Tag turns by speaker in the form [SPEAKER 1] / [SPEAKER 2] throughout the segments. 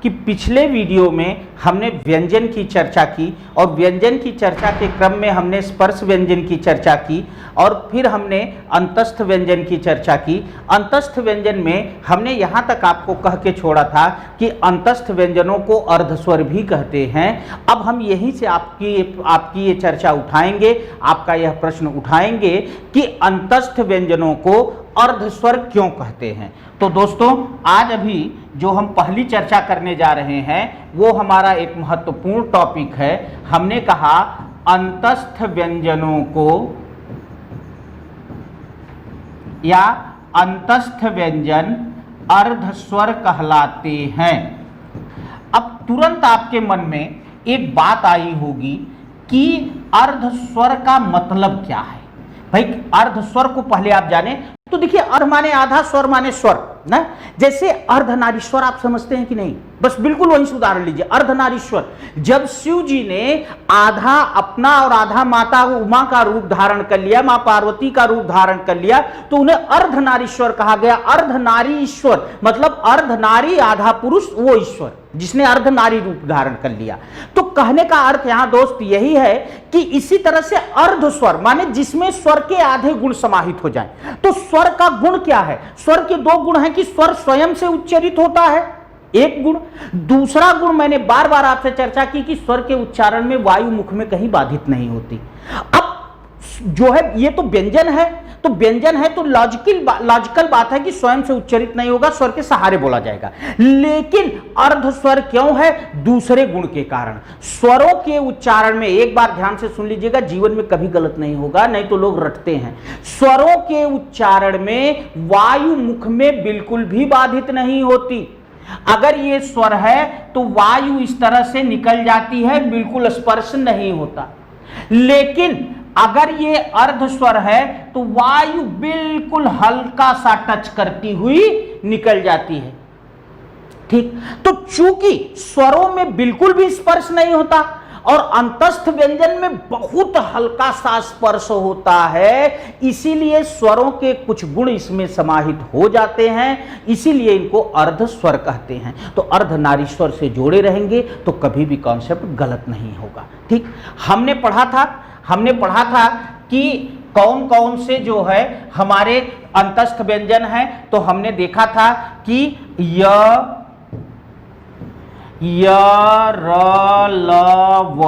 [SPEAKER 1] कि पिछले वीडियो में हमने व्यंजन की चर्चा की और व्यंजन की चर्चा के क्रम में हमने स्पर्श व्यंजन की चर्चा की और फिर हमने अंतस्थ व्यंजन की चर्चा की। अंतस्थ व्यंजन में हमने यहाँ तक आपको कह के छोड़ा था कि अंतस्थ व्यंजनों को अर्धस्वर भी कहते हैं। अब हम यहीं से आपकी ये चर्चा उठाएंगे, आपका यह प्रश्न उठाएंगे कि अंतस्थ व्यंजनों को अर्धस्वर क्यों कहते हैं। तो दोस्तों आज अभी जो हम पहली चर्चा करने जा रहे हैं वो हमारा एक महत्वपूर्ण टॉपिक है। हमने कहा अंतस्थ व्यंजनों को या अंतस्थ व्यंजन अर्धस्वर कहलाते हैं। अब तुरंत आपके मन में एक बात आई होगी कि अर्धस्वर का मतलब क्या है। भाई अर्धस्वर को पहले आप जाने तो देखिए, अर्ध माने आधा, स्वर माने स्वर ना। जैसे अर्धनारीश्वर आप समझते हैं कि नहीं, बस बिल्कुल वही से उदाहरण लीजिए। अर्धनारीश्वर, जब शिव जी ने आधा अपना और आधा माता उमा का रूप धारण कर लिया, मां पार्वती का रूप धारण कर लिया, तो उन्हें अर्धनारीश्वर कहा गया। अर्धनारी ईश्वर मतलब अर्धनारी आधा पुरुष वो ईश्वर जिसने अर्धनारी रूप धारण कर लिया। तो कहने का अर्थ यहां दोस्त यही है कि इसी तरह से अर्धस्वर माने जिसमें स्वर के आधे गुण समाहित हो जाएं। तो स्वर का गुण क्या है? स्वर के दो गुण हैं कि स्वर स्वयं से उच्चारित होता है, एक गुण। दूसरा गुण मैंने बार बार आपसे चर्चा की कि स्वर के उच्चारण में वायु मुख में कहीं बाधित नहीं होती। अब जो है ये तो व्यंजन है, तो व्यंजन है तो लॉजिकल बात है कि स्वयं से उच्चारित नहीं होगा, स्वर के सहारे बोला जाएगा। लेकिन अर्धस्वर क्यों है? दूसरे गुण के कारण। स्वरों के उच्चारण में एक बार ध्यान से सुन लीजिएगा, जीवन में कभी गलत नहीं होगा, नहीं तो लोग रटते हैं। स्वरों के उच्चारण में वायु मुख में बिल्कुल भी बाधित नहीं होती। अगर ये स्वर है तो वायु इस तरह से निकल जाती है, बिल्कुल स्पर्श नहीं होता। लेकिन अगर ये अर्धस्वर है तो वायु बिल्कुल हल्का सा टच करती हुई निकल जाती है। ठीक, तो चूंकि स्वरों में बिल्कुल भी स्पर्श नहीं होता और अंतस्थ व्यंजन में बहुत हल्का सा स्पर्श होता है, इसीलिए स्वरों के कुछ गुण इसमें समाहित हो जाते हैं, इसीलिए इनको अर्धस्वर कहते हैं। तो अर्धनारीश्वर से जोड़े रहेंगे तो कभी भी कॉन्सेप्ट गलत नहीं होगा। ठीक, हमने पढ़ा था कि कौन कौन से जो है हमारे अंतस्थ व्यंजन हैं। तो हमने देखा था कि य, र, ल, व,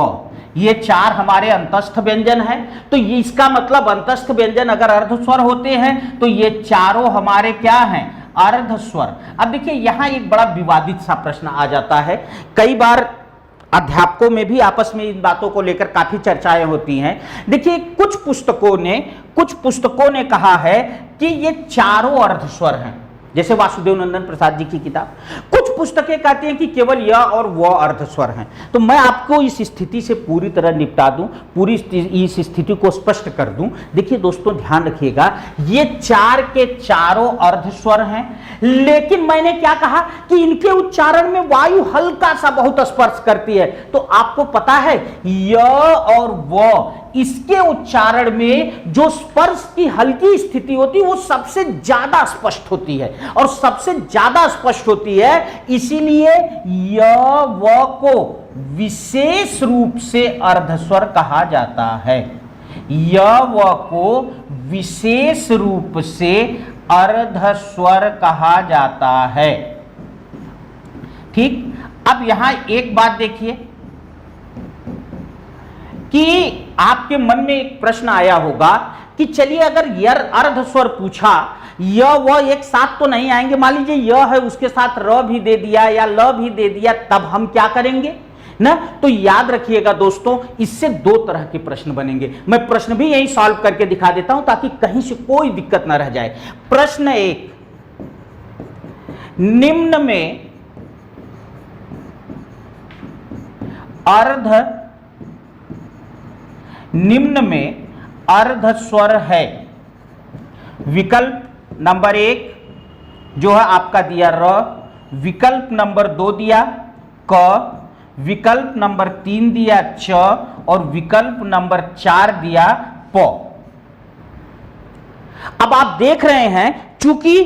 [SPEAKER 1] ये चार हमारे अंतस्थ व्यंजन हैं। तो ये इसका मतलब अंतस्थ व्यंजन अगर अर्धस्वर होते हैं तो ये चारों हमारे क्या हैं? अर्धस्वर। अब देखिए यहां एक बड़ा विवादित सा प्रश्न आ जाता है। कई बार अध्यापकों में भी आपस में इन बातों को लेकर काफी चर्चाएं होती हैं। देखिए कुछ पुस्तकों ने कहा है कि ये चारों अर्धस्वर हैं, जैसे वासुदेव नंदन प्रसाद जी की किताब। कुछ पुस्तकें कहती हैं कि केवल य और व अर्धस्वर हैं। तो मैं आपको इस स्थिति से पूरी तरह निपटा दूं, पूरी इस स्थिति को स्पष्ट कर दूं। देखिए दोस्तों ध्यान रखिएगा, ये चार के चारों अर्धस्वर हैं, लेकिन मैंने क्या कहा कि इनके उच्चारण में वायु हल्का सा बहुत स्पर्श करती है। तो आपको पता है य और व इसके उच्चारण में जो स्पर्श की हल्की स्थिति होती है वो सबसे ज्यादा स्पष्ट होती है और सबसे ज्यादा स्पष्ट होती है, इसीलिए य व को विशेष रूप से अर्धस्वर कहा जाता है। य व को विशेष रूप से अर्धस्वर कहा जाता है। ठीक, अब यहां एक बात देखिए कि आपके मन में एक प्रश्न आया होगा कि चलिए अगर यर अर्धस्वर पूछा, य व एक साथ तो नहीं आएंगे, मान लीजिए य है उसके साथ र भी दे दिया या ल भी दे दिया, तब हम क्या करेंगे ना। तो याद रखिएगा दोस्तों, इससे दो तरह के प्रश्न बनेंगे। मैं प्रश्न भी यही सॉल्व करके दिखा देता हूं ताकि कहीं से कोई दिक्कत ना रह जाए। प्रश्न एक, निम्न में अर्धस्वर है। विकल्प नंबर एक जो है आपका दिया र, विकल्प नंबर दो दिया क, विकल्प नंबर तीन दिया च और विकल्प नंबर चार दिया प। अब आप देख रहे हैं चूंकि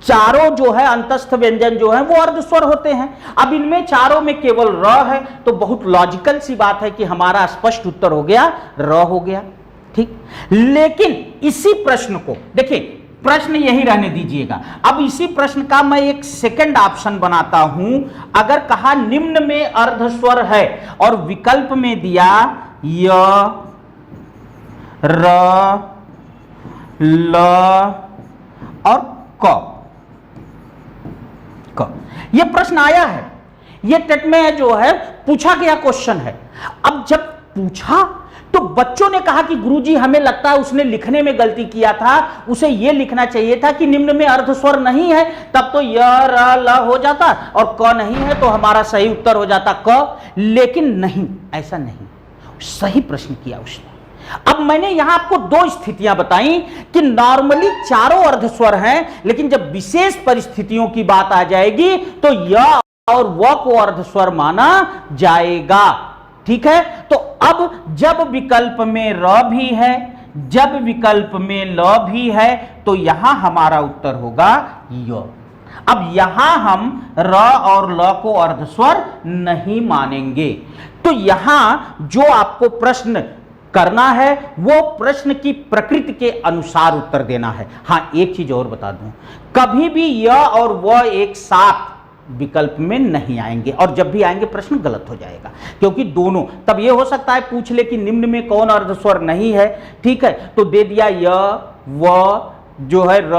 [SPEAKER 1] चारों जो है अंतस्थ व्यंजन जो है वो अर्धस्वर होते हैं। अब इनमें चारों में केवल र है, तो बहुत लॉजिकल सी बात है कि हमारा स्पष्ट उत्तर हो गया र हो गया। ठीक, लेकिन इसी प्रश्न को देखिए, प्रश्न यही रहने दीजिएगा। अब इसी प्रश्न का मैं एक सेकंड ऑप्शन बनाता हूं। अगर कहा निम्न में अर्धस्वर है और विकल्प में दिया य, र, ल और क, यह प्रश्न आया है, यह टेट में जो है पूछा गया क्वेश्चन है। अब जब पूछा तो बच्चों ने कहा कि गुरुजी हमें लगता है उसने लिखने में गलती किया था, उसे यह लिखना चाहिए था कि निम्न में अर्धस्वर नहीं है, तब तो य, र, ल हो जाता और क नहीं है तो हमारा सही उत्तर हो जाता क। लेकिन नहीं, ऐसा नहीं, सही प्रश्न किया उसने। अब मैंने यहां आपको दो स्थितियां बताई कि नॉर्मली चारों अर्धस्वर हैं, लेकिन जब विशेष परिस्थितियों की बात आ जाएगी तो य और व को अर्धस्वर माना जाएगा। ठीक है, तो अब जब विकल्प में र भी है, जब विकल्प में ल भी है, तो यहां हमारा उत्तर होगा य। अब यहां हम र और ल को अर्धस्वर नहीं मानेंगे। तो यहां जो आपको प्रश्न करना है वो प्रश्न की प्रकृति के अनुसार उत्तर देना है। हां, एक चीज और बता दूं, कभी भी य और व एक साथ विकल्प में नहीं आएंगे, और जब भी आएंगे प्रश्न गलत हो जाएगा, क्योंकि दोनों, तब ये हो सकता है पूछ ले कि निम्न में कौन अर्धस्वर नहीं है। ठीक है, तो दे दिया य, व जो है र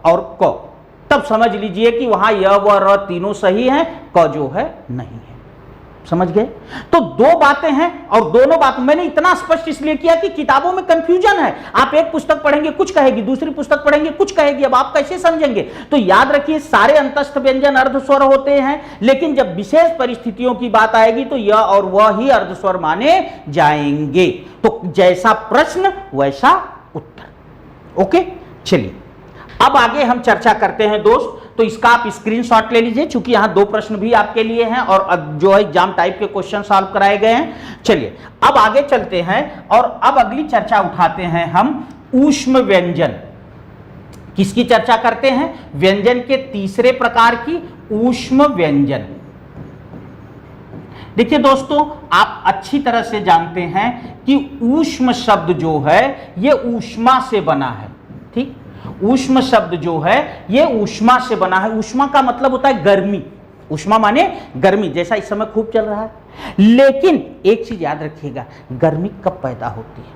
[SPEAKER 1] और क, तब समझ लीजिए कि वहां य व र तीनों सही हैं, क जो है नहीं है। समझ गए? तो दो बातें हैं, और दोनों बात मैंने इतना स्पष्ट इसलिए किया कि किताबों में कंफ्यूजन है। आप एक पुस्तक पढ़ेंगे कुछ कहेगी, दूसरी पुस्तक पढ़ेंगे कुछ कहेगी, अब आप कैसे समझेंगे? तो याद रखिए, सारे अंतस्थ व्यंजन अर्धस्वर होते हैं, लेकिन जब विशेष परिस्थितियों की बात आएगी तो य और वह ही अर्धस्वर माने जाएंगे। तो जैसा प्रश्न वैसा उत्तर। ओके, चलिए अब आगे हम चर्चा करते हैं दोस्त। तो इसका आप स्क्रीनशॉट ले लीजिए, क्योंकि यहां दो प्रश्न भी आपके लिए हैं और जो है एग्जाम टाइप के क्वेश्चन सॉल्व कराए गए हैं। चलिए अब आगे चलते हैं और अब अगली चर्चा उठाते हैं हम ऊष्म व्यंजन। किसकी चर्चा करते हैं? व्यंजन के तीसरे प्रकार की, ऊष्म व्यंजन। देखिए दोस्तों, आप अच्छी तरह से जानते हैं कि ऊष्म शब्द जो है यह ऊष्मा से बना है। ठीक, ऊष्म शब्द जो है ये ऊष्मा से बना है। ऊष्मा का मतलब होता है गर्मी, ऊष्मा माने गर्मी, जैसा इस समय खूब चल रहा है। लेकिन एक चीज याद रखिएगा, गर्मी कब पैदा होती है?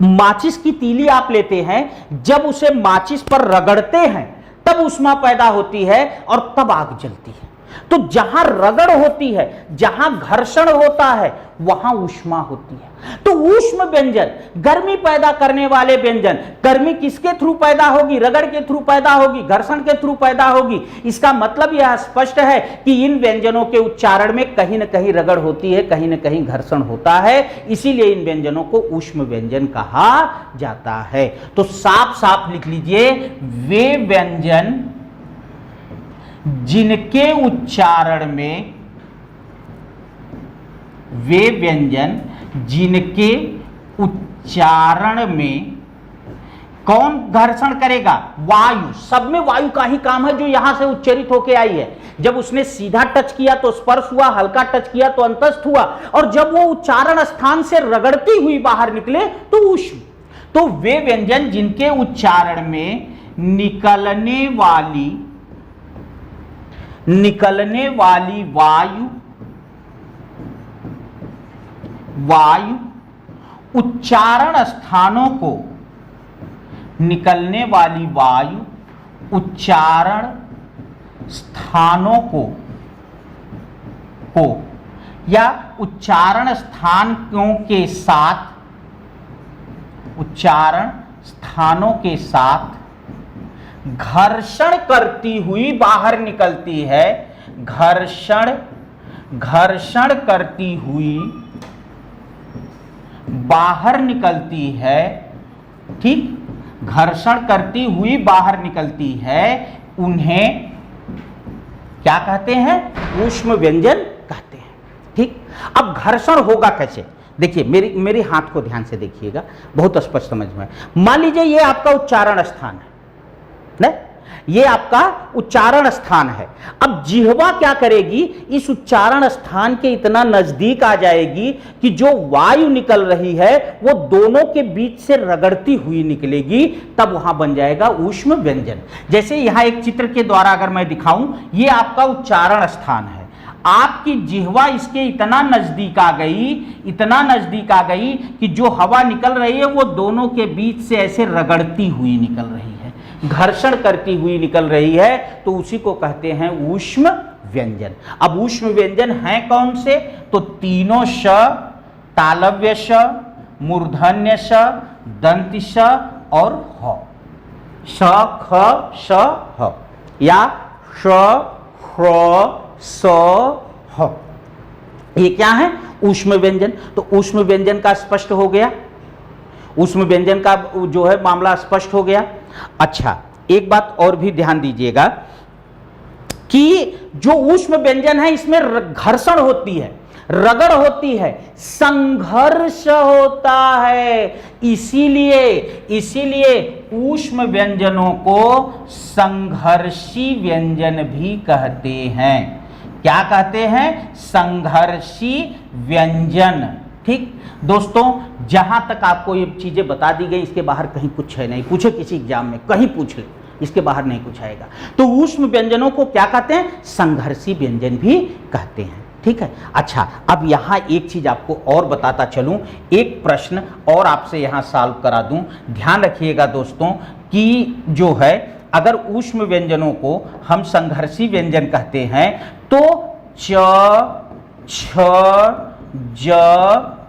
[SPEAKER 1] माचिस की तीली आप लेते हैं, जब उसे माचिस पर रगड़ते हैं तब ऊष्मा पैदा होती है और तब आग जलती है। तो जहां रगड़ होती है, जहां घर्षण होता है, वहां ऊष्मा होती है। तो ऊष्म व्यंजन, गर्मी पैदा करने वाले व्यंजन, गर्मी किसके थ्रू पैदा होगी? रगड़ के थ्रू पैदा होगी, घर्षण के थ्रू पैदा होगी। इसका मतलब यह स्पष्ट है कि इन व्यंजनों के उच्चारण में कहीं न कहीं रगड़ होती है, कहीं न कहीं घर्षण होता है, इसीलिए इन व्यंजनों को ऊष्म व्यंजन कहा जाता है। तो साफ साफ लिख लीजिए, वे व्यंजन जिनके उच्चारण में, वे व्यंजन जिनके उच्चारण में कौन घर्षण करेगा? वायु। सब में वायु का ही काम है जो यहां से उच्चरित होकर आई है। जब उसने सीधा टच किया तो स्पर्श हुआ, हल्का टच किया तो अंतस्थ हुआ, और जब वो उच्चारण स्थान से रगड़ती हुई बाहर निकले तो ऊष्म। तो वे व्यंजन जिनके उच्चारण में निकलने वाली वायु उच्चारण स्थानों को, निकलने वाली वायु उच्चारण स्थानों को या उच्चारण स्थानों के साथ, उच्चारण स्थानों के साथ घर्षण करती हुई बाहर निकलती है। घर्षण करती हुई बाहर निकलती है। ठीक, घर्षण करती हुई बाहर निकलती है, उन्हें क्या कहते हैं? ऊष्म व्यंजन कहते हैं। ठीक, अब घर्षण होगा कैसे? देखिए, मेरे हाथ को ध्यान से देखिएगा, बहुत स्पष्ट समझ में। मान लीजिए ये आपका उच्चारण स्थान है, ये आपका उच्चारण स्थान है। अब जिह्वा क्या करेगी, इस उच्चारण स्थान के इतना नजदीक आ जाएगी कि जो वायु निकल रही है वो दोनों के बीच से रगड़ती हुई निकलेगी, तब वहां बन जाएगा ऊष्म व्यंजन। जैसे यहां एक चित्र के द्वारा अगर मैं दिखाऊं, ये आपका उच्चारण स्थान है, आपकी जिह्वा इसके इतना नजदीक आ गई, इतना नजदीक आ गई कि जो हवा निकल रही है वो दोनों के बीच से ऐसे रगड़ती हुई निकल रही है, घर्षण करती हुई निकल रही है, तो उसी को कहते हैं ऊष्म व्यंजन। अब ऊष्म व्यंजन हैं कौन से, तो तीनों श, तालव्य श, मूर्धन्य श, दंत श और ह। श, ख, श, ह या श, ह्र, स, ह, ये क्या है, ऊष्म व्यंजन। तो ऊष्म व्यंजन का स्पष्ट हो गया, ऊष्म व्यंजन का जो है मामला स्पष्ट हो गया। अच्छा, एक बात और भी ध्यान दीजिएगा कि जो ऊष्म व्यंजन है इसमें घर्षण होती है, रगड़ होती है, संघर्ष होता है, इसीलिए ऊष्म व्यंजनों को संघर्षी व्यंजन भी कहते हैं। क्या कहते हैं, संघर्षी व्यंजन। ठीक दोस्तों, जहां तक आपको ये चीजें बता दी गई, इसके बाहर कहीं कुछ है नहीं, पूछे किसी एग्जाम में कहीं पूछ ले, इसके बाहर नहीं कुछ आएगा। तो ऊष्म व्यंजनों को क्या कहते हैं, संघर्षी व्यंजन भी कहते हैं। ठीक है। अच्छा, अब यहां एक चीज आपको और बताता चलूं, एक प्रश्न और आपसे यहां सॉल्व करा दूं। ध्यान रखिएगा दोस्तों कि जो है अगर ऊष्म व्यंजनों को हम संघर्षी व्यंजन कहते हैं तो च, छ, ज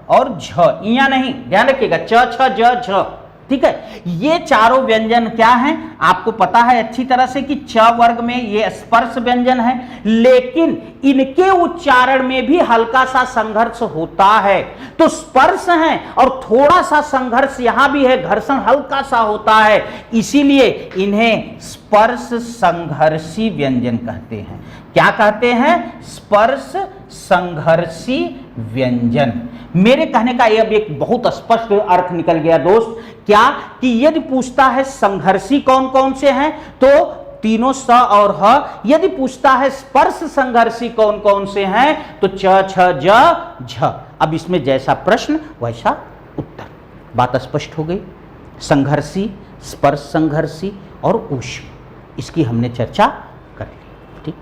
[SPEAKER 1] और झ, इया नहीं, ध्यान रखिएगा, च, छ, ज, झ। ठीक है, ये चारों व्यंजन क्या हैं, आपको पता है अच्छी तरह से कि च वर्ग में ये स्पर्श व्यंजन है, लेकिन इनके उच्चारण में भी हल्का सा संघर्ष होता है। तो स्पर्श है और थोड़ा सा संघर्ष यहां भी है, घर्षण हल्का सा होता है, इसीलिए इन्हें स्पर्श संघर्षी व्यंजन कहते हैं। क्या कहते हैं, स्पर्श संघर्षी व्यंजन। मेरे कहने का यह भी एक बहुत स्पष्ट अर्थ निकल गया दोस्त, क्या कि यदि पूछता है संघर्षी कौन कौन से हैं तो तीनों स और ह, यदि पूछता है स्पर्श संघर्षी कौन कौन से हैं तो च, छ, ज, झ। अब इसमें जैसा प्रश्न वैसा उत्तर, बात स्पष्ट हो गई। संघर्षी, स्पर्श संघर्षी और ऊष्म, इसकी हमने चर्चा कर ली। ठीक,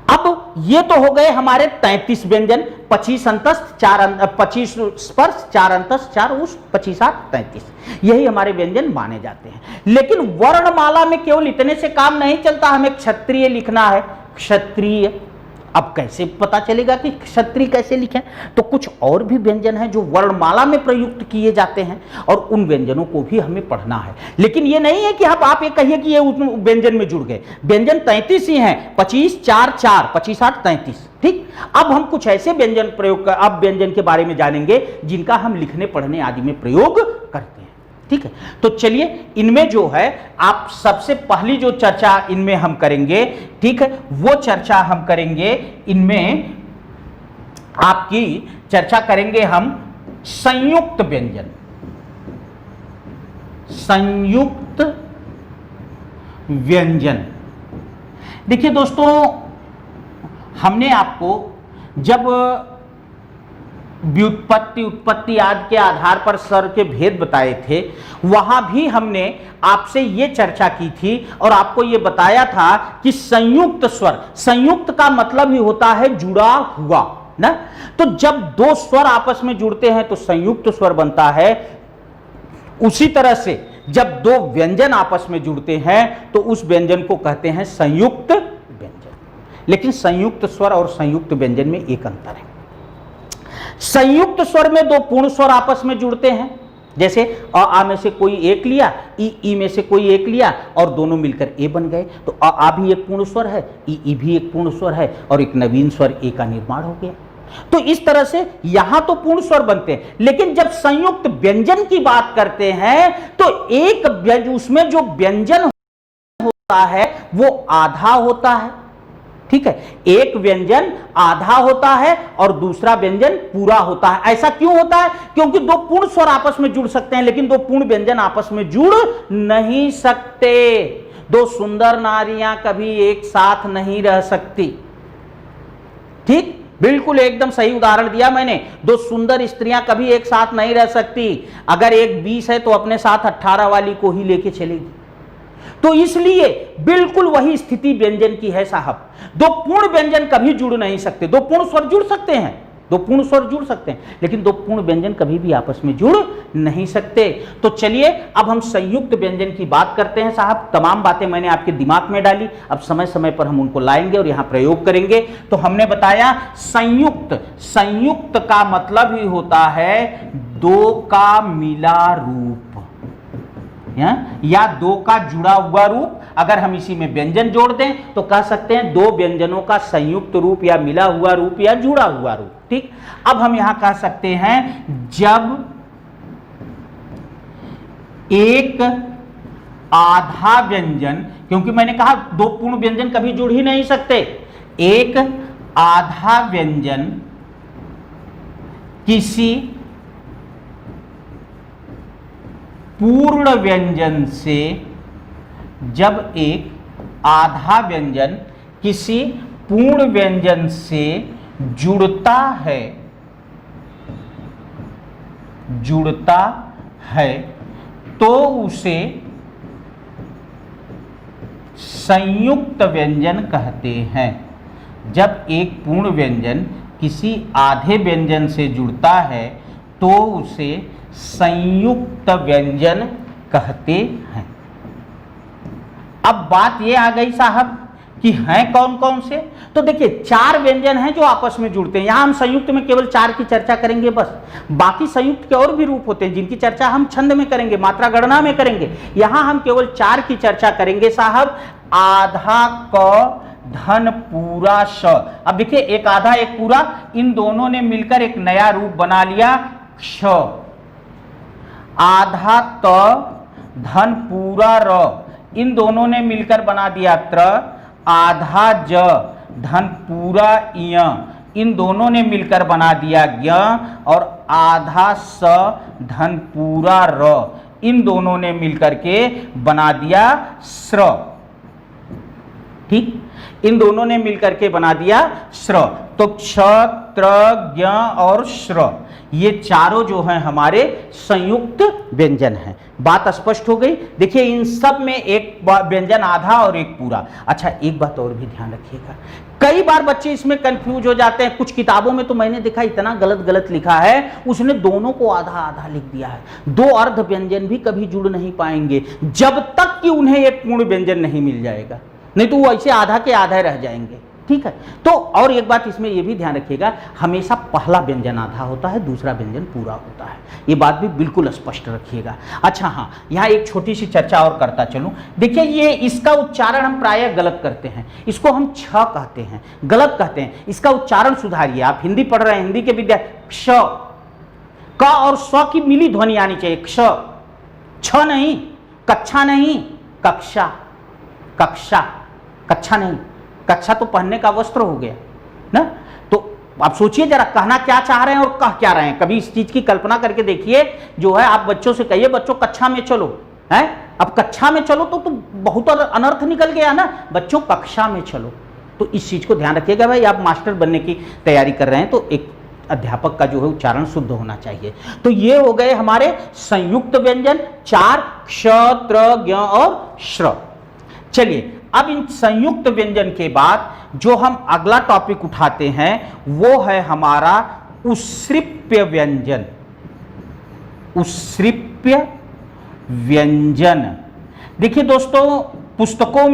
[SPEAKER 1] अब ये तो हो गए हमारे 33 व्यंजन, 25 अंतस्थ, 25 स्पर्श, 4 अंतस्थ, 4 ऊष्म, 25 8 33, यही हमारे व्यंजन माने जाते हैं। लेकिन वर्णमाला में केवल इतने से काम नहीं चलता, हमें क्षत्रिय लिखना है, क्षत्रिय। अब कैसे पता चलेगा कि क्षत्रिय कैसे लिखें, तो कुछ और भी व्यंजन हैं जो वर्णमाला में प्रयुक्त किए जाते हैं और उन व्यंजनों को भी हमें पढ़ना है। लेकिन ये नहीं है कि आप ये कहिए कि ये व्यंजन में जुड़ गए, व्यंजन 33 ही हैं, 25 4 4, 25 8 33। ठीक, अब हम कुछ ऐसे व्यंजन प्रयोग कर, अब व्यंजन के बारे में जानेंगे जिनका हम लिखने पढ़ने आदि में प्रयोग करते हैं। ठीक है, तो चलिए इनमें जो है आप सबसे पहली जो चर्चा इनमें हम करेंगे, ठीक है, वो चर्चा हम करेंगे, इनमें आपकी चर्चा करेंगे हम संयुक्त व्यंजन। संयुक्त व्यंजन, देखिए दोस्तों, हमने आपको जब व्युत्पत्ति, उत्पत्ति आदि के आधार पर स्वर के भेद बताए थे, वहां भी हमने आपसे ये चर्चा की थी और आपको ये बताया था कि संयुक्त स्वर, संयुक्त का मतलब ही होता है जुड़ा हुआ ना। तो जब दो स्वर आपस में जुड़ते हैं तो संयुक्त स्वर बनता है। उसी तरह से जब दो व्यंजन आपस में जुड़ते हैं तो उस व्यंजन को कहते हैं संयुक्त व्यंजन। लेकिन संयुक्त स्वर और संयुक्त व्यंजन में एक अंतर है। संयुक्त स्वर में दो पूर्ण स्वर आपस में जुड़ते हैं, जैसे आ में से कोई एक लिया, ई में से कोई एक लिया और दोनों मिलकर ए बन गए, तो आ भी एक पूर्ण स्वर है, ई भी एक पूर्ण स्वर है और एक नवीन स्वर ए का निर्माण हो गया। तो इस तरह से यहां तो पूर्ण स्वर बनते हैं, लेकिन जब संयुक्त व्यंजन की बात करते हैं तो एक उसमें जो व्यंजन होता है वो आधा होता है। ठीक है, एक व्यंजन आधा होता है और दूसरा व्यंजन पूरा होता है। ऐसा क्यों होता है? क्योंकि दो पूर्ण स्वर आपस में जुड़ सकते हैं लेकिन दो पूर्ण व्यंजन आपस में जुड़ नहीं सकते। दो सुंदर नारियां कभी एक साथ नहीं रह सकती। ठीक, बिल्कुल एकदम सही उदाहरण दिया मैंने। दो सुंदर स्त्रियां कभी एक साथ नहीं रह सकती। अगर एक 20 है तो अपने साथ 18 वाली को ही लेके चलेगी। तो इसलिए बिल्कुल वही स्थिति व्यंजन की है साहब। दो पूर्ण व्यंजन कभी जुड़ नहीं सकते। दो पूर्ण स्वर जुड़ सकते हैं, दो पूर्ण स्वर जुड़ सकते हैं, लेकिन दो पूर्ण व्यंजन कभी भी आपस में जुड़ नहीं सकते। तो चलिए अब हम संयुक्त व्यंजन की बात करते हैं साहब। तमाम बातें मैंने आपके दिमाग में डाली, अब समय समय पर हम उनको लाएंगे और यहां प्रयोग करेंगे। तो हमने बताया संयुक्त, संयुक्त का मतलब ही होता है दो का मिला रूप या दो का जुड़ा हुआ रूप। अगर हम इसी में व्यंजन जोड़ दें तो कह सकते हैं दो व्यंजनों का संयुक्त रूप या मिला हुआ रूप या जुड़ा हुआ रूप। ठीक, अब हम यहां कह सकते हैं जब एक आधा व्यंजन, क्योंकि मैंने कहा दो पूर्ण व्यंजन कभी जुड़ ही नहीं सकते, एक आधा व्यंजन किसी पूर्ण व्यंजन से, जब एक आधा व्यंजन किसी पूर्ण व्यंजन से जुड़ता है तो उसे संयुक्त व्यंजन कहते हैं। जब एक पूर्ण व्यंजन किसी आधे व्यंजन से जुड़ता है तो उसे संयुक्त व्यंजन कहते हैं। अब बात यह आ गई साहब कि हैं कौन कौन से। तो देखिए चार व्यंजन हैं जो आपस में जुड़ते हैं। यहां हम संयुक्त में केवल चार की चर्चा करेंगे बस। बाकी संयुक्त के और भी रूप होते हैं जिनकी चर्चा हम छंद में करेंगे, मात्रा गणना में करेंगे। यहां हम केवल चार की चर्चा करेंगे साहब। आधा क धन पूरा श। अब देखिए एक आधा एक पूरा, इन दोनों ने मिलकर एक नया रूप बना लिया क्ष। आधा त धन पूरा र, इन दोनों ने मिलकर बना दिया त्र। आधा ज धन पूरा य, इन दोनों ने मिलकर बना दिया ज्ञ। और आधा स धन पूरा र, इन दोनों ने मिलकर के बना दिया स्र। ठीक, इन दोनों ने मिलकर के बना दिया स्र। तो क्ष त्र ज्ञ और श्र, ये चारों जो हैं हमारे संयुक्त व्यंजन हैं। बात स्पष्ट हो गई। देखिए इन सब में एक व्यंजन आधा और एक पूरा। अच्छा एक बात और भी ध्यान रखिएगा, कई बार बच्चे इसमें कंफ्यूज हो जाते हैं। कुछ किताबों में तो मैंने देखा इतना गलत गलत लिखा है, उसने दोनों को आधा आधा लिख दिया है। दो अर्ध व्यंजन भी कभी जुड़ नहीं पाएंगे जब तक कि उन्हें एक पूर्ण व्यंजन नहीं मिल जाएगा, नहीं तो वो ऐसे आधा के आधा रह जाएंगे। ठीक है, तो और एक बात इसमें यह भी ध्यान रखिएगा, हमेशा पहला व्यंजन आधा होता है, दूसरा व्यंजन पूरा होता है। ये बात भी बिल्कुल स्पष्ट रखिएगा। अच्छा हाँ, यहाँ एक छोटी सी चर्चा और करता चलूं। देखिए ये इसका उच्चारण हम प्रायः गलत करते हैं, इसको हम छ कहते हैं, गलत कहते हैं। इसका उच्चारण सुधारिए। आप हिंदी पढ़ रहे हैं, हिंदी के विद्यार्थी, क्ष क और स्व की मिली ध्वनि आनी चाहिए। क्ष, छ नहीं, कक्षा नहीं, कक्षा, कक्षा, कक्षा नहीं, कक्षा तो पहनने का वस्त्र हो गया ना। तो आप सोचिए जरा, कहना क्या चाह रहे हैं और कह क्या रहे हैं। कभी इस चीज की कल्पना करके देखिए। जो है आप बच्चों से कहिए बच्चों कक्षा में चलो, हैं अब कक्षा में चलो तो बहुत अनर्थ निकल गया ना। बच्चों कक्षा में चलो, तो इस चीज को ध्यान रखिएगा। भाई आप मास्टर बनने की तैयारी कर रहे हैं तो एक अध्यापक का जो है उच्चारण शुद्ध होना चाहिए। तो ये हो गए हमारे संयुक्त व्यंजन चार, क्ष त्र ज्ञ और श्र। चलिए अब इन संयुक्त व्यंजन के बाद जो हम अगला टॉपिक उठाते हैं वो है हमारा उत्सृप्य व्यंजन। उत्सृप्य व्यंजन, देखिए दोस्तों पुस्तकों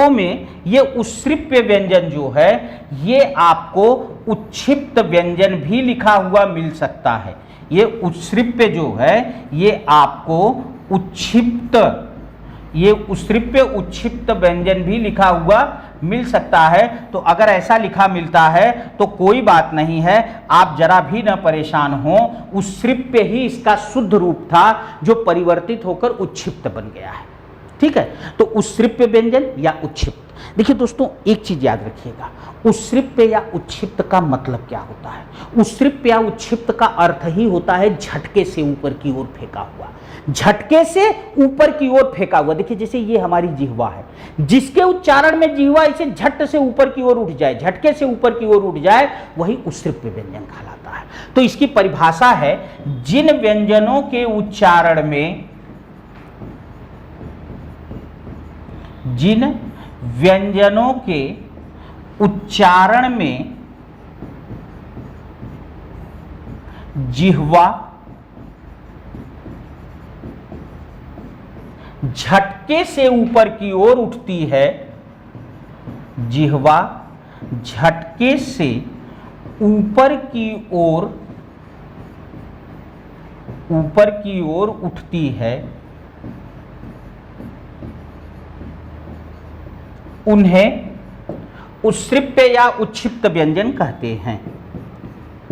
[SPEAKER 1] में ये उत्सृप्य व्यंजन जो है ये आपको उच्छिप्त व्यंजन भी लिखा हुआ मिल सकता है। ये उत्सृप्य जो है ये आपको उत्सृप्य उच्छिप्त व्यंजन भी लिखा हुआ मिल सकता है। तो अगर ऐसा लिखा मिलता है तो कोई बात नहीं है, आप जरा भी न परेशान हो। उत्सृप्य ही इसका शुद्ध रूप था जो परिवर्तित होकर उच्छिप्त बन गया है। ठीक है। तो उच्छृप्य व्यंजन या उच्छिप्त, देखिए दोस्तों एक चीज याद रखिएगा, उच्छृप्य या उच्छिप्त का मतलब क्या होता है। उच्छृप्य या उच्छिप्त का अर्थ ही होता है झटके से ऊपर की ओर फेंका हुआ, झटके से ऊपर की ओर फेंका हुआ। देखिए जैसे ये हमारी जिह्वा है, जिसके उच्चारण में जिह्वा इसे झट से ऊपर की ओर उठ जाए, झटके से ऊपर की ओर उठ जाए, वही उच्छृप्य व्यंजन कहलाता है। तो इसकी परिभाषा है, जिन व्यंजनों के उच्चारण में, जिन व्यंजनों के उच्चारण में जिह्वा झटके से ऊपर की ओर उठती है, जिह्वा झटके से ऊपर की ओर उठती है, उन्हें उच्छृप्य या उच्छिप्त व्यंजन कहते हैं।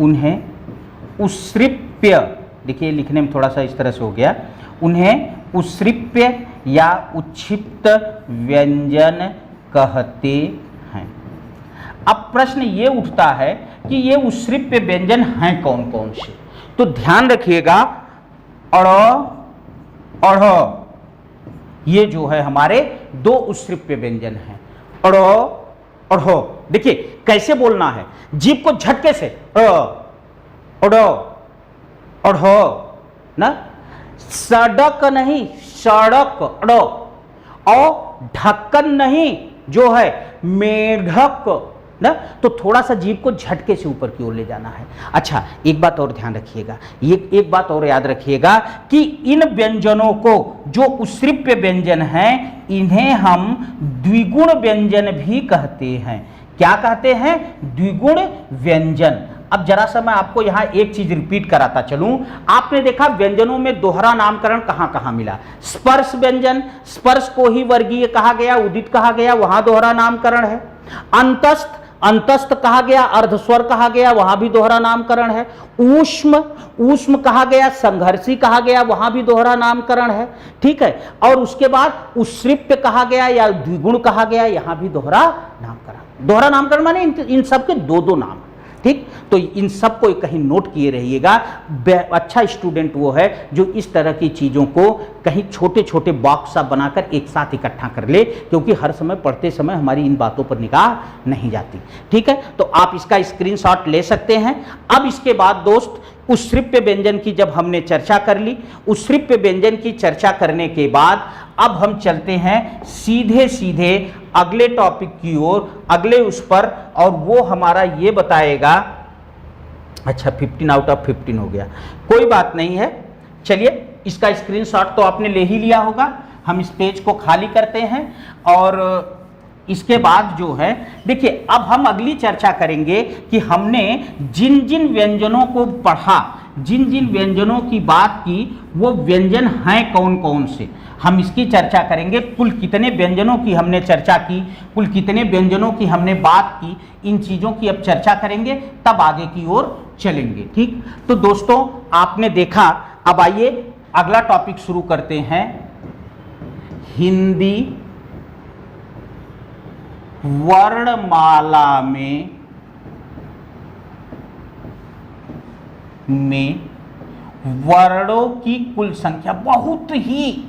[SPEAKER 1] उन्हें उच्छृप्य, देखिए लिखने में थोड़ा सा इस तरह से हो गया, उन्हें उच्छृप्य या उच्छिप्त व्यंजन कहते हैं। अब प्रश्न ये उठता है कि ये उच्छृप्य व्यंजन हैं कौन कौन से। तो ध्यान रखिएगा, अड़, अढ़, ये जो है हमारे दो उच्छृप्य व्यंजन हैं, अड़, अढ़। देखिए कैसे बोलना है, जीभ को झटके से अड़, अढ़ ना, सड़क नहीं सड़क, अड़, और ढक्कन नहीं जो है मेढक ना, तो थोड़ा सा जीभ को झटके से ऊपर की ओर ले जाना है। अच्छा एक बात और ध्यान रखिएगा, ये एक बात और याद रखिएगा कि इन व्यंजनों को, जो उच्छृप्य व्यंजन हैं, इन्हें हम द्विगुण व्यंजन भी कहते हैं। क्या कहते हैं? द्विगुण व्यंजन। अब जरा सा मैं आपको यहां एक चीज रिपीट कराता चलूं। आपने देखा व्यंजनों में दोहरा नामकरण कहां कहां मिला। स्पर्श व्यंजन, स्पर्श को ही वर्गीय कहा गया, उदित कहा गया, वहां दोहरा नामकरण है। अंतस्थ, अंतस्थ कहा गया, अर्धस्वर कहा गया, वहां भी दोहरा नामकरण है। ऊष्म, ऊष्म कहा गया, संघर्षी कहा गया, वहां भी दोहरा नामकरण है। ठीक है। और उसके बाद उच्छृप्य कहा गया या द्विगुण कहा गया, यहां भी दोहरा नामकरण। दोहरा नामकरण माने इन सबके दो दो नाम। ठीक, तो इन सब को कहीं नोट किए रहिएगा। अच्छा स्टूडेंट वो है जो इस तरह की चीज़ों को कहीं छोटे छोटे बॉक्स सा बनाकर एक साथ इकट्ठा कर ले, क्योंकि हर समय पढ़ते समय हमारी इन बातों पर निगाह नहीं जाती। ठीक है, तो आप इसका स्क्रीनशॉट ले सकते हैं। अब इसके बाद दोस्त उच्छृप्य व्यंजन की जब हमने चर्चा कर ली, उच्छृप्य व्यंजन की चर्चा करने के बाद अब हम चलते हैं सीधे सीधे अगले टॉपिक की ओर, अगले उस पर, और वो हमारा ये बताएगा। अच्छा 15 आउट ऑफ 15 हो गया, कोई बात नहीं है। चलिए इसका स्क्रीनशॉट तो आपने ले ही लिया होगा। हम इस पेज को खाली करते हैं और इसके बाद जो है देखिए, अब हम अगली चर्चा करेंगे कि हमने जिन जिन व्यंजनों को पढ़ा, जिन जिन व्यंजनों की बात की, वो व्यंजन हैं कौन कौन से, हम इसकी चर्चा करेंगे। कुल कितने व्यंजनों की हमने चर्चा की, कुल कितने व्यंजनों की हमने बात की, इन चीज़ों की अब चर्चा करेंगे, तब आगे की ओर चलेंगे। ठीक, तो दोस्तों आपने देखा। अब आइए अगला टॉपिक शुरू करते हैं, हिंदी वर्णमाला में वर्णों की कुल संख्या। बहुत ही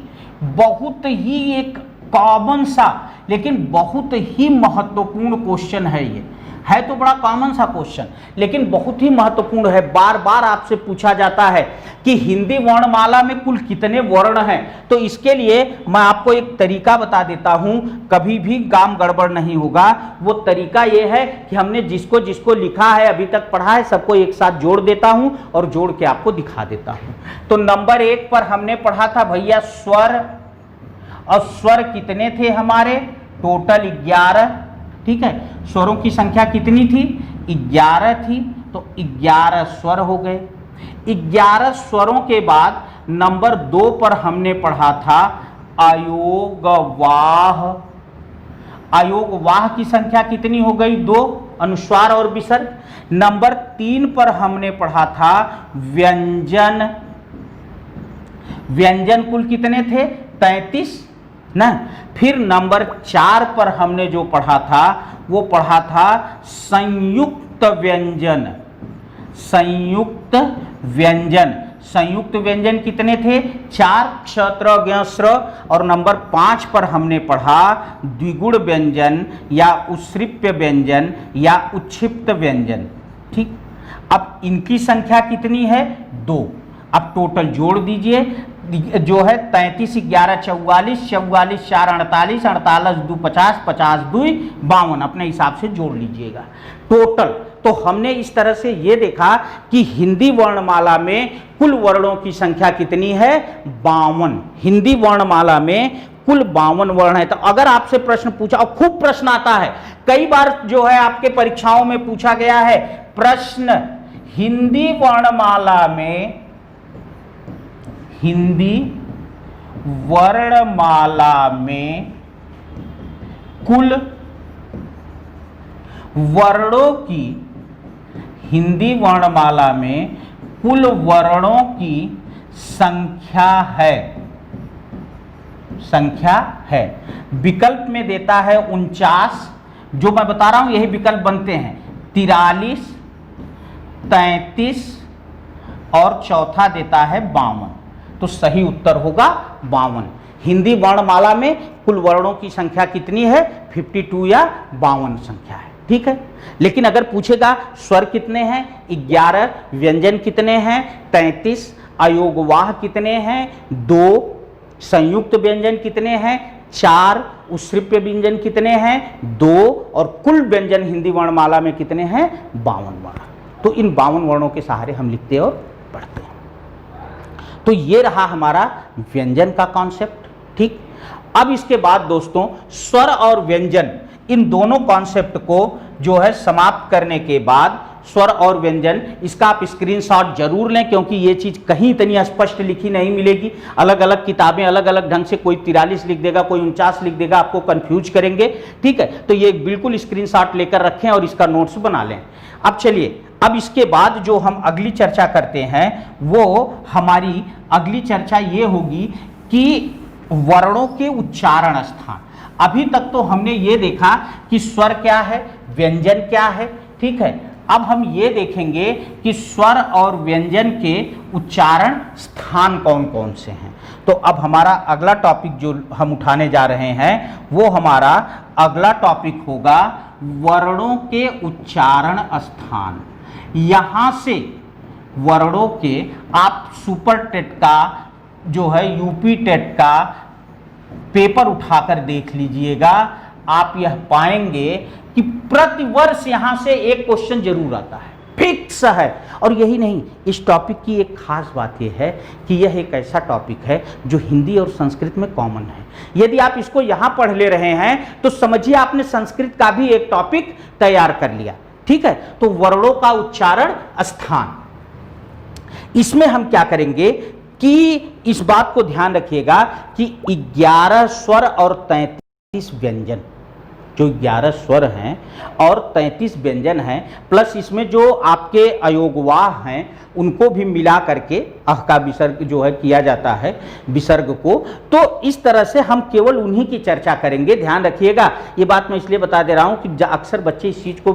[SPEAKER 1] एक कॉमन सा लेकिन बहुत ही महत्वपूर्ण क्वेश्चन है। ये है तो बड़ा कॉमन सा क्वेश्चन, लेकिन बहुत ही महत्वपूर्ण है। बार बार आपसे पूछा जाता है कि हिंदी वर्णमाला में कुल कितने वर्ण हैं। तो इसके लिए मैं आपको एक तरीका बता देता हूं, कभी भी काम गड़बड़ नहीं होगा। वो तरीका ये है कि हमने जिसको जिसको लिखा है, अभी तक पढ़ा है, सबको एक साथ जोड़ देता हूं और जोड़ के आपको दिखा देता हूं। तो नंबर 1 पर हमने पढ़ा था भैया स्वर, और स्वर कितने थे हमारे? टोटल 11। ठीक है, स्वरों की संख्या कितनी थी? 11 थी। तो 11 स्वर हो गए। 11 स्वरों के बाद नंबर 2 पर हमने पढ़ा था अयोगवाह। अयोगवाह की संख्या कितनी हो गई? 2, अनुस्वार और विसर्ग। नंबर 3 पर हमने पढ़ा था व्यंजन। व्यंजन कुल कितने थे? 33। ना। फिर नंबर 4 पर हमने जो पढ़ा था वो पढ़ा था संयुक्त व्यंजन। संयुक्त व्यंजन, संयुक्त व्यंजन कितने थे? 4, क्ष त्र ज्ञ स्र। और नंबर 5 पर हमने पढ़ा द्विगुण व्यंजन या उत्सृप्य व्यंजन या उच्छिप्त व्यंजन। ठीक, अब इनकी संख्या कितनी है? 2। अब टोटल जोड़ दीजिए, जो है 33 11 44, 44 4 48, 48 2 50, 50 2 52, अपने हिसाब से जोड़ लीजिएगा टोटल। तो हमने इस तरह से ये देखा कि हिंदी वर्णमाला में कुल वर्णों की संख्या कितनी है? 52। हिंदी वर्णमाला में कुल 52 वर्ण है। तो अगर आपसे प्रश्न पूछा, और खूब प्रश्न आता है, कई बार जो है आपके परीक्षाओं में पूछा गया है प्रश्न, हिंदी वर्णमाला में, हिंदी वर्णमाला में कुल वर्णों की, हिंदी वर्णमाला में कुल वर्णों की संख्या है, संख्या है। विकल्प में देता है 49, जो मैं बता रहा हूं यही विकल्प बनते हैं, 43, 33 और चौथा देता है 52। तो सही उत्तर होगा 52। हिंदी वर्णमाला में कुल वर्णों की संख्या कितनी है? 52 या 52 संख्या है। ठीक है, लेकिन अगर पूछेगा स्वर कितने हैं? 11, व्यंजन कितने हैं? 33, अयोगवाह कितने हैं? 2, संयुक्त व्यंजन कितने हैं? 4, उत्सृप्य व्यंजन कितने हैं? 2, और कुल व्यंजन हिंदी वर्णमाला में कितने हैं? 52 वर्ण। तो इन 52 वर्णों के सहारे हम लिखते और पढ़ते हैं। तो ये रहा हमारा व्यंजन का कॉन्सेप्ट। ठीक, अब इसके बाद दोस्तों स्वर और व्यंजन, इन दोनों कॉन्सेप्ट को जो है समाप्त करने के बाद स्वर और व्यंजन, इसका आप स्क्रीनशॉट जरूर लें, क्योंकि ये चीज कहीं इतनी स्पष्ट लिखी नहीं मिलेगी। अलग अलग किताबें अलग अलग ढंग से, कोई 43 लिख देगा, कोई 49 लिख देगा, आपको कंफ्यूज करेंगे। ठीक है, तो ये बिल्कुल स्क्रीनशॉट लेकर रखें और इसका नोट्स बना लें। अब चलिए, अब इसके बाद जो हम अगली चर्चा करते हैं वो हमारी अगली चर्चा ये होगी कि वर्णों के उच्चारण स्थान। अभी तक तो हमने ये देखा कि स्वर क्या है, व्यंजन क्या है। ठीक है, अब हम ये देखेंगे कि स्वर और व्यंजन के उच्चारण स्थान कौन कौन से हैं। तो अब हमारा अगला टॉपिक जो हम उठाने जा रहे हैं वो हमारा अगला टॉपिक होगा वर्णों के उच्चारण स्थान। यहां से वर्णों के आप सुपर टेट का जो है, यूपी टेट का पेपर उठाकर देख लीजिएगा, आप यह पाएंगे कि प्रतिवर्ष यहां से एक क्वेश्चन जरूर आता है, फिक्स है। और यही नहीं, इस टॉपिक की एक खास बात यह है कि यह एक ऐसा टॉपिक है जो हिंदी और संस्कृत में कॉमन है। यदि आप इसको यहां पढ़ ले रहे हैं तो समझिए आपने संस्कृत का भी एक टॉपिक तैयार कर लिया। ठीक है, तो वर्णों का उच्चारण स्थान, इसमें हम क्या करेंगे कि इस बात को ध्यान रखिएगा कि 11 स्वर और 33 व्यंजन, जो 11 स्वर हैं और 33 व्यंजन हैं, प्लस इसमें जो आपके अयोगवाह हैं उनको भी मिला करके अह का विसर्ग जो है किया जाता है, विसर्ग को। तो इस तरह से हम केवल उन्हीं की चर्चा करेंगे। ध्यान रखिएगा, ये बात मैं इसलिए बता दे रहा हूं कि अक्सर बच्चे इस चीज को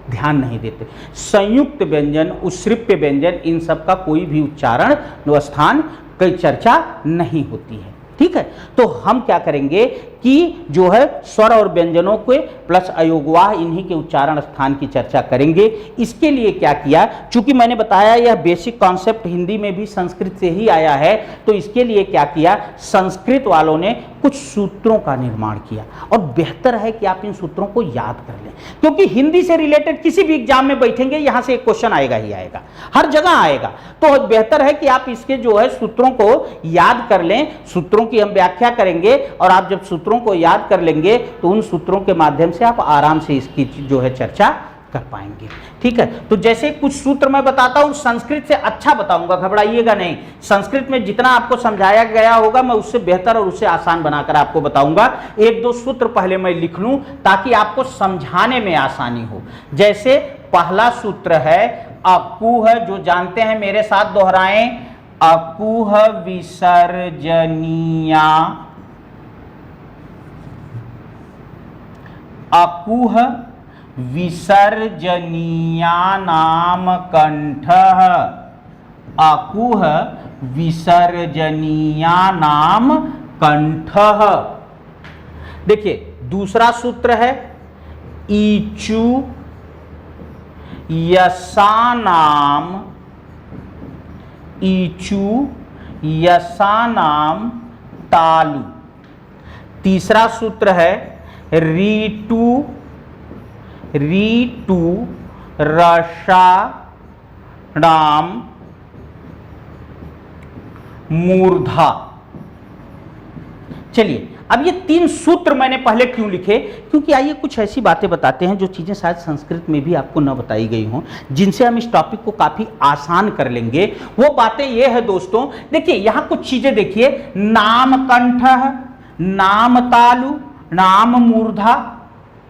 [SPEAKER 1] ध्यान नहीं देते। संयुक्त व्यंजन, उत्सृप्य व्यंजन, इन सब का कोई भी उच्चारण स्थान की चर्चा नहीं होती है। ठीक है, तो हम क्या करेंगे कि जो है स्वर और व्यंजनों के प्लस अयोगवाह, इन्हीं के उच्चारण स्थान की चर्चा करेंगे। इसके लिए क्या किया, चूंकि मैंने बताया यह बेसिक कॉन्सेप्ट हिंदी में भी संस्कृत से ही आया है, तो इसके लिए क्या किया, संस्कृत वालों ने कुछ सूत्रों का निर्माण किया। और बेहतर है कि आप इन सूत्रों को याद कर लें, क्योंकि हिंदी से रिलेटेड किसी भी एग्जाम में बैठेंगे यहां से एक क्वेश्चन आएगा ही आएगा, हर जगह आएगा। तो बेहतर है कि आप इसके जो है सूत्रों को याद कर लें। सूत्रों की हम व्याख्या करेंगे और आप जब सूत्रों को याद कर लेंगे तो उन सूत्रों के माध्यम से आप आराम से इसकी जो है चर्चा कर पाएंगे। ठीक है, तो जैसे कुछ सूत्र मैं बताता हूं, संस्कृत से अच्छा बताऊंगा, घबराइएगा नहीं। संस्कृत में जितना आपको समझाया गया होगा मैं उससे बेहतर और उससे आसान बनाकर आपको बताऊंगा। एक दो सूत्र पहले मैं लिख लूं ताकि आपको समझाने में आसानी हो। जैसे पहला सूत्र है अकुह, जो जानते हैं मेरे साथ दोहराएं, अकुह विसर्जनीया अकुह विसर्जनीयानाम कंठः, अकुह विसर्जनीयानाम कंठः। देखिए दूसरा सूत्र है ईचु यसानाम, ईचु यसानाम तालु। तीसरा सूत्र है रीटू, रीटू रसाणाम मूर्धा। चलिए अब ये तीन सूत्र मैंने पहले क्यों लिखे, क्योंकि आइए कुछ ऐसी बातें बताते हैं जो चीजें शायद संस्कृत में भी आपको न बताई गई हों, जिनसे हम इस टॉपिक को काफी आसान कर लेंगे। वो बातें ये है दोस्तों, देखिए यहां कुछ चीजें देखिए, नाम कंठ, नाम तालु, नाम मूर्धा,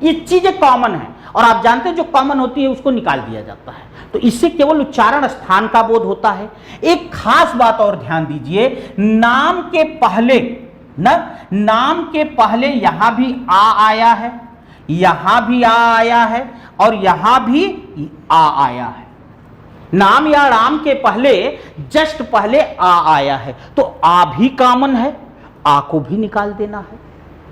[SPEAKER 1] ये चीजें कॉमन है और आप जानते हैं जो कॉमन होती है उसको निकाल दिया जाता है, तो इससे केवल उच्चारण स्थान का बोध होता है। एक खास बात और ध्यान दीजिए, नाम के पहले नाम के पहले यहां भी आ आया है, यहां भी आ आया है और यहां भी आ आया है। नाम या राम के पहले जस्ट पहले आ आया है, तो आ भी कॉमन है, आ को भी निकाल देना है,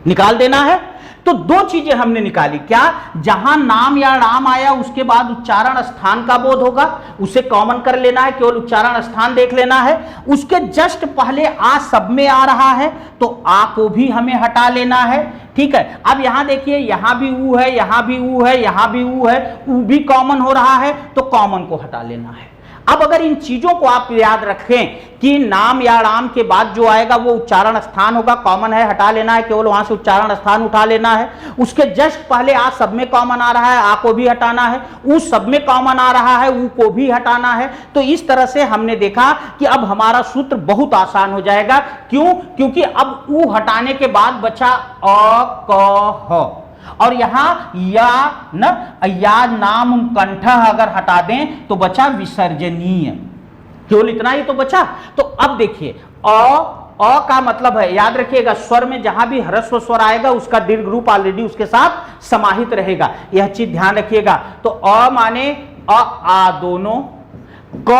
[SPEAKER 1] निकाल देना है। तो दो चीजें हमने निकाली, क्या, जहां नाम या राम आया उसके बाद उच्चारण स्थान का बोध होगा, उसे कॉमन कर लेना है, केवल उच्चारण स्थान देख लेना है। उसके जस्ट पहले आ सब में आ रहा है तो आ को भी हमें हटा लेना है, ठीक है। अब यहां देखिए, यहां भी ऊ है, यहां भी ऊ है, यहां भी ऊ है, ऊ भी कॉमन हो रहा है तो कॉमन को हटा लेना है। अब अगर इन चीजों को आप याद रखें कि नाम या राम के बाद जो आएगा वो उच्चारण स्थान होगा, कॉमन है, हटा लेना है, केवल वहां से उच्चारण स्थान उठा लेना है। उसके जस्ट पहले आ सब में कॉमन आ रहा है, आ को भी हटाना है, ऊ सब में कॉमन आ रहा है, ऊ को भी हटाना है। तो इस तरह से हमने देखा कि अब हमारा सूत्र बहुत आसान हो जाएगा। क्यों? क्योंकि अब ऊ हटाने के बाद बचा अ क ह, और यहां या नाम कंठ अगर हटा दें तो बचा विसर्जनीय, केवल इतना ही तो बचा। तो अब देखिए अ का मतलब है, याद रखिएगा, स्वर में जहां भी ह्रस्व स्वर आएगा उसका दीर्घ रूप ऑलरेडी उसके साथ समाहित रहेगा, यह चीज ध्यान रखिएगा। तो अ माने अ आ दोनों, क।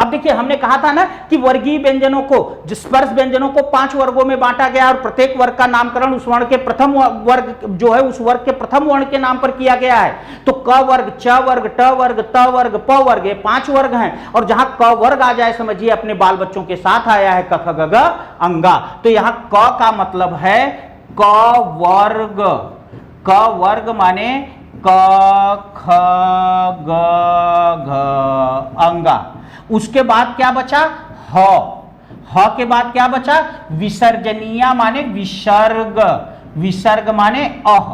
[SPEAKER 1] अब देखिए हमने कहा था ना कि वर्गीय व्यंजनों को, स्पर्श व्यंजनों को 5 वर्गों में बांटा गया और प्रत्येक वर्ग का नामकरण उस वर्ण के प्रथम वर्ग जो है उस वर्ग के प्रथम वर्ण के नाम पर किया गया है। तो क वर्ग, च वर्ग, ट वर्ग, त वर्ग, प वर्ग, ये 5 वर्ग हैं। और जहां क वर्ग आ जाए समझिए अपने बाल बच्चों के साथ आया है क ख ग घ अंगा, तो यहां क का मतलब है क वर्ग, क वर्ग माने क ख ग घ अंगा। उसके बाद क्या बचा, ह, ह के बाद क्या बचा, विसर्जनीय माने विसर्ग, विसर्ग माने अह।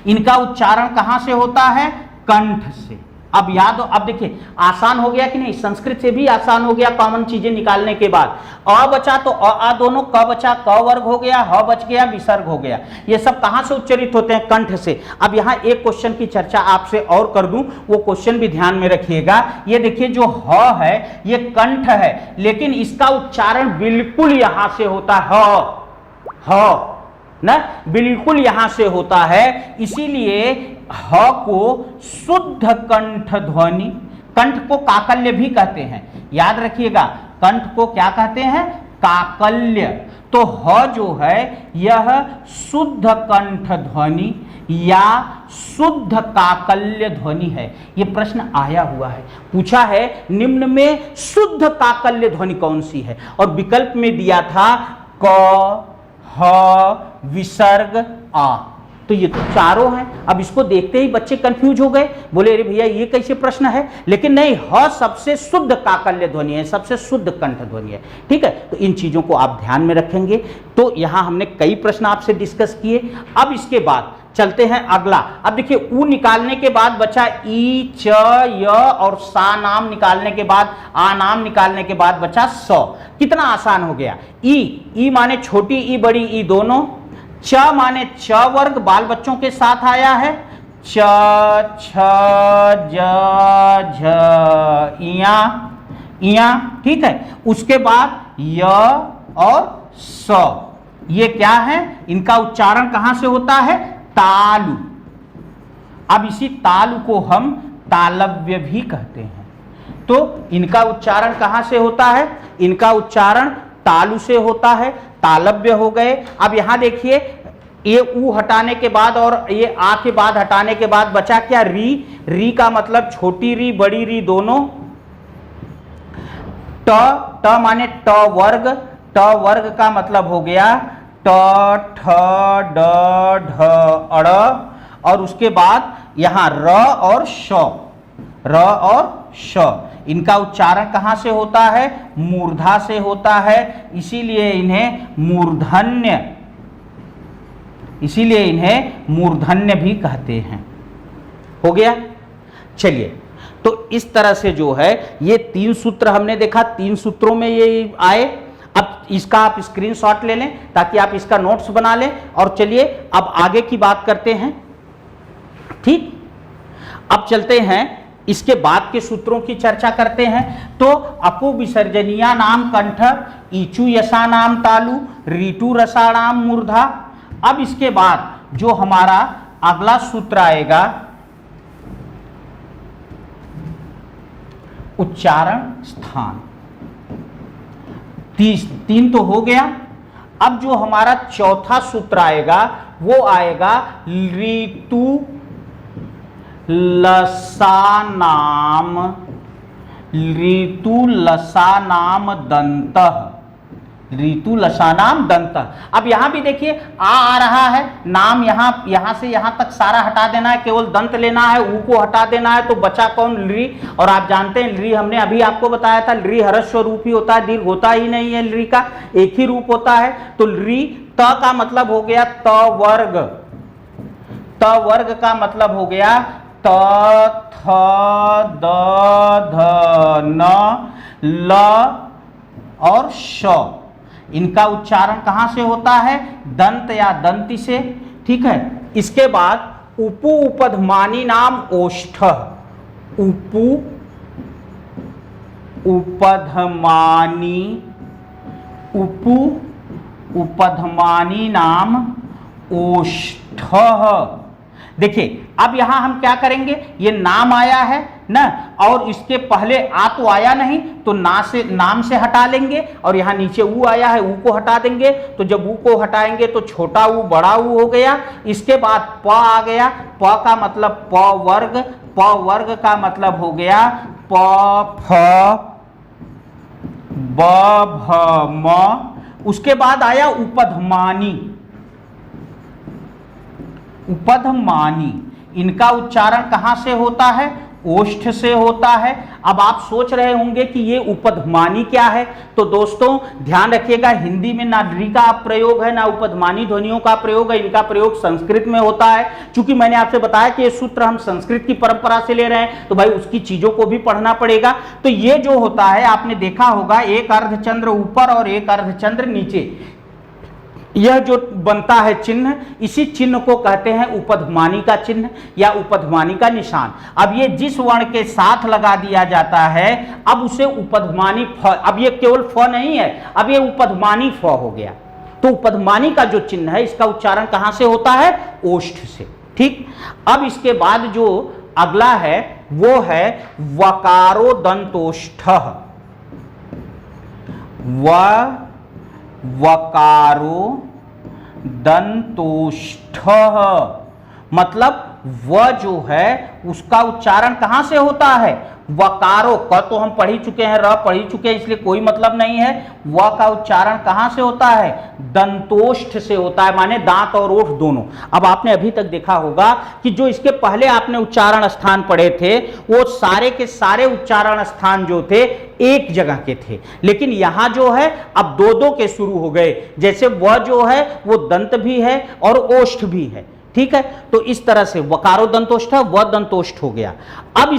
[SPEAKER 1] इनका उच्चारण कहां से होता है, कंठ से। अब याद हो, अब देखिए आसान हो गया कि नहीं, संस्कृत से भी आसान हो गया कॉमन चीजें निकालने के बाद। अ बचा तो अ आ दोनों, क बचा क वर्ग हो गया, ह बच गया विसर्ग हो गया। ये सब कहां से उच्चरित होते हैं, कंठ से। अब यहां एक क्वेश्चन की चर्चा आपसे और कर दूं, वो क्वेश्चन भी ध्यान में रखिएगा। ये देखिए जो ह है ये कंठ है, लेकिन इसका उच्चारण बिल्कुल यहां से होता है, ह ना, बिल्कुल यहां से होता है। इसीलिए ह को शुद्ध कंठ ध्वनि, कंठ को काकल्य भी कहते हैं, याद रखिएगा, कंठ को क्या कहते हैं, काकल्य। तो ह जो है यह शुद्ध कंठ ध्वनि या शुद्ध काकल्य ध्वनि है। यह प्रश्न आया हुआ है, पूछा है निम्न में शुद्ध काकल्य ध्वनि कौन सी है, और विकल्प में दिया था क, ह, विसर्ग, आ। तो ये तो चारों हैं। अब इसको देखते ही बच्चे कंफ्यूज हो गए, बोले अरे भैया ये कैसे प्रश्न है, लेकिन नहीं, ह सबसे शुद्ध काकल्य ध्वनि है, सबसे शुद्ध कंठ ध्वनि है, ठीक है। तो इन चीजों को आप ध्यान में रखेंगे। तो यहां हमने कई प्रश्न आपसे डिस्कस किए। अब इसके बाद चलते हैं अगला। अब देखिए ऊ निकालने के बाद बचा ई, च, य और सा नाम निकालने के बाद, आ नाम निकालने के बाद बचा स। कितना आसान हो गया। ई माने छोटी ई बड़ी ई दोनों, च माने च वर्ग बाल बच्चों के साथ आया है, च, छ, ज, झ, इया, ठीक है। उसके बाद य और स, ये क्या है, इनका उच्चारण कहां से होता है, तालु। अब इसी तालु को हम तालव्य भी कहते हैं। तो इनका उच्चारण कहां से होता है? इनका उच्चारण तालु से होता है, तालव्य हो गए। अब यहां देखिए, ये ऊ हटाने के बाद और ये आ के बाद हटाने के बाद बचा क्या? री। री का मतलब छोटी री बड़ी री दोनों। ट माने ट वर्ग। ट वर्ग का मतलब हो गया ट ठ ड ढ अड़, और उसके बाद यहां र और श। र और श, इनका उच्चारण कहां से होता है? मूर्धा से होता है, इसीलिए इन्हें मूर्धन्य भी कहते हैं। हो गया? चलिए, तो इस तरह से जो है ये 3 सूत्र हमने देखा, 3 सूत्रों में ये आए। अब इसका आप स्क्रीनशॉट ले लें ताकि आप इसका नोट्स बना लें, और चलिए अब आगे की बात करते हैं। ठीक, अब चलते हैं, इसके बाद के सूत्रों की चर्चा करते हैं। तो अपो विसर्जनीया नाम कंठ, ईचु यशा नाम तालु, रीटू रसा नाम मूर्धा। अब इसके बाद जो हमारा अगला सूत्र आएगा, उच्चारण स्थान। 3 तो हो गया। अब जो हमारा चौथा सूत्र आएगा वो आएगा ऋतु लसानाम दंतः। ऋतु लसानाम दंतः। अब यहां भी देखिए आ रहा है, नाम यहां से यहां तक सारा हटा देना है, केवल दंत लेना है, ऊ को हटा देना है, तो बचा कौन? ली। और आप जानते हैं ली, हमने अभी आपको बताया था, ली ह्रस्व रूप ही होता है, दीर्घ होता ही नहीं है। ली का एक ही रूप होता है। तो ली, त का मतलब हो गया त वर्ग। त वर्ग का मतलब हो गया त थ द ध न ल और श। इनका उच्चारण कहां से होता है? दंत या दंती से। ठीक है, इसके बाद उपु उपधमानी नाम ओष्ठ। उपु उपधमानी, उपु उपधमानी नाम ओष्ठ। देखिए, अब यहां हम क्या करेंगे? ये नाम आया है ना, और इसके पहले आ तो आया नहीं, तो नाम से हटा लेंगे, और यहां नीचे ऊ आया है, ऊ को हटा देंगे। तो जब ऊ को हटाएंगे तो छोटा ऊ बड़ा ऊ हो गया। इसके बाद प आ गया। प का मतलब प वर्ग। प वर्ग का मतलब हो गया प फ ब भ म। उसके बाद आया उपधमानी। उपधमानी, इनका उच्चारण कहां से होता है? ओष्ठ से होता है। अब आप सोच रहे होंगे कि ये उपधमानी क्या है? तो दोस्तों ध्यान रखिएगा, हिंदी में ना री का प्रयोग है ना उपधमानी ध्वनियों का प्रयोग है। इनका प्रयोग संस्कृत में होता है। चूंकि मैंने आपसे बताया कि ये सूत्र हम संस्कृत की परंपरा से ले रहे हैं, तो भाई उसकी चीजों को भी पढ़ना पड़ेगा। तो ये जो होता है, आपने देखा होगा, एक अर्धचंद्र ऊपर और एक अर्धचंद्र नीचे, यह जो बनता है चिन्ह, इसी चिन्ह को कहते हैं उपधमानी का चिन्ह या उपधमानी का निशान। अब ये जिस वर्ण के साथ लगा दिया जाता है, अब उसे उपधमानी फ, अब ये केवल फ नहीं है, अब ये उपधमानी फ हो गया। तो उपधमानी का जो चिन्ह है, इसका उच्चारण कहां से होता है? ओष्ठ से। ठीक, अब इसके बाद जो अगला है वो है वकारो दंतोष्ठ। वकारो दंतोष्ठ, मतलब व जो है उसका उच्चारण कहां से होता है? वकारो। क तो हम पढ़ ही चुके हैं, र पढ़ ही चुके हैं, इसलिए कोई मतलब नहीं है। व का उच्चारण कहां से होता है? दंतोष्ठ से होता है, माने दांत और ओठ दोनों। अब आपने अभी तक देखा होगा कि जो इसके पहले आपने उच्चारण स्थान पढ़े थे, वो सारे के सारे उच्चारण स्थान जो थे एक जगह के थे, लेकिन यहां जो है अब दो दो के शुरू हो गए। जैसे व जो है वो दंत भी है और ओष्ठ भी है। ठीक है, तो इस तरह से वकारो दंतोष्ठ, व दंतोष्ठ हो गया। अब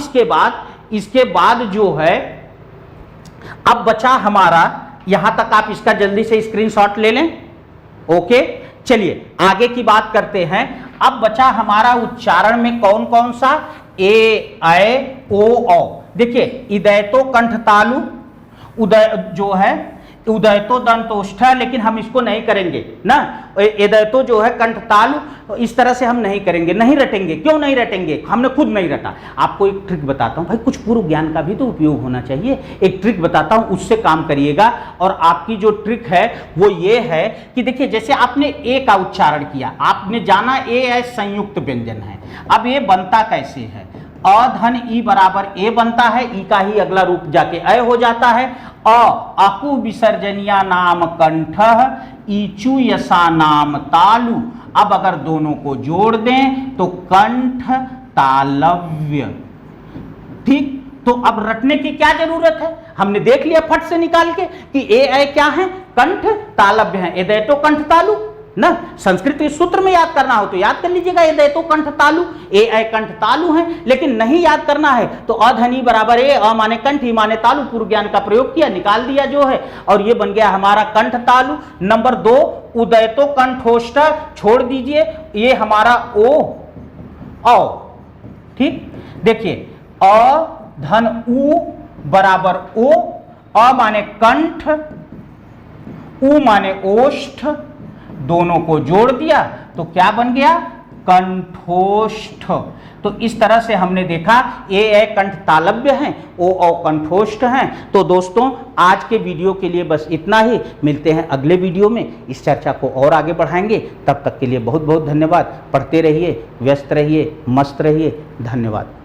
[SPEAKER 1] इसके बाद जो है, अब बचा हमारा, यहां तक आप इसका जल्दी से स्क्रीनशॉट ले लें। ओके, चलिए आगे की बात करते हैं। अब बचा हमारा उच्चारण में कौन कौन सा? ए, ऐ, ओ, औ। देखिए, इदैतो कंठ तालु, उदय जो है उदयतो दंतोष्ठ, लेकिन हम इसको नहीं करेंगे ना। एदयतो जो है कंठ तालु, इस तरह से हम नहीं करेंगे, नहीं रटेंगे। क्यों नहीं रटेंगे? हमने खुद नहीं रटा। आपको एक ट्रिक बताता हूं भाई, कुछ पूर्व ज्ञान का भी तो उपयोग होना चाहिए। एक ट्रिक बताता हूं, उससे काम करिएगा। और आपकी जो ट्रिक है वो ये है कि देखिए, जैसे आपने ए का उच्चारण किया, आपने जाना ए संयुक्त व्यंजन है। अब ये बनता कैसे है? अ धन ई बराबर ए बनता है, ई का ही अगला रूप जाके अ हो जाता है। अकु विसर्जनिया नाम कंठ, ईचु यसा नाम तालु। अब अगर दोनों को जोड़ दें तो कंठ तालव्य। ठीक, तो अब रटने की क्या जरूरत है? हमने देख लिया फट से निकाल के कि ए क्या है? कंठ तालव्य है। एदयतो कंठ तालु ना, संस्कृत के सूत्र में याद करना हो तो याद कर लीजिएगा, एदयतो कंठ तालु, ए कंठ तालु है। लेकिन नहीं याद करना है तो अधनी बराबर ए, अ माने कंठ, ई माने तालु, पूर्व ज्ञान का प्रयोग किया, निकाल दिया जो है, और ये बन गया हमारा कंठ तालु। नंबर 2, उदयतो कंठोष्ठ, छोड़ दीजिए, ये हमारा ओ। ठीक, देखिए अ धन उ बराबर ओ, अ माने कंठ, उ माने ओष्ठ, दोनों को जोड़ दिया तो क्या बन गया? कंठोष्ठ। तो इस तरह से हमने देखा ए कंठ तालव्य हैं, ओ कंठोष्ठ हैं। तो दोस्तों, आज के वीडियो के लिए बस इतना ही। मिलते हैं अगले वीडियो में, इस चर्चा को और आगे बढ़ाएंगे। तब तक के लिए बहुत बहुत धन्यवाद। पढ़ते रहिए, व्यस्त रहिए, मस्त रहिए। धन्यवाद।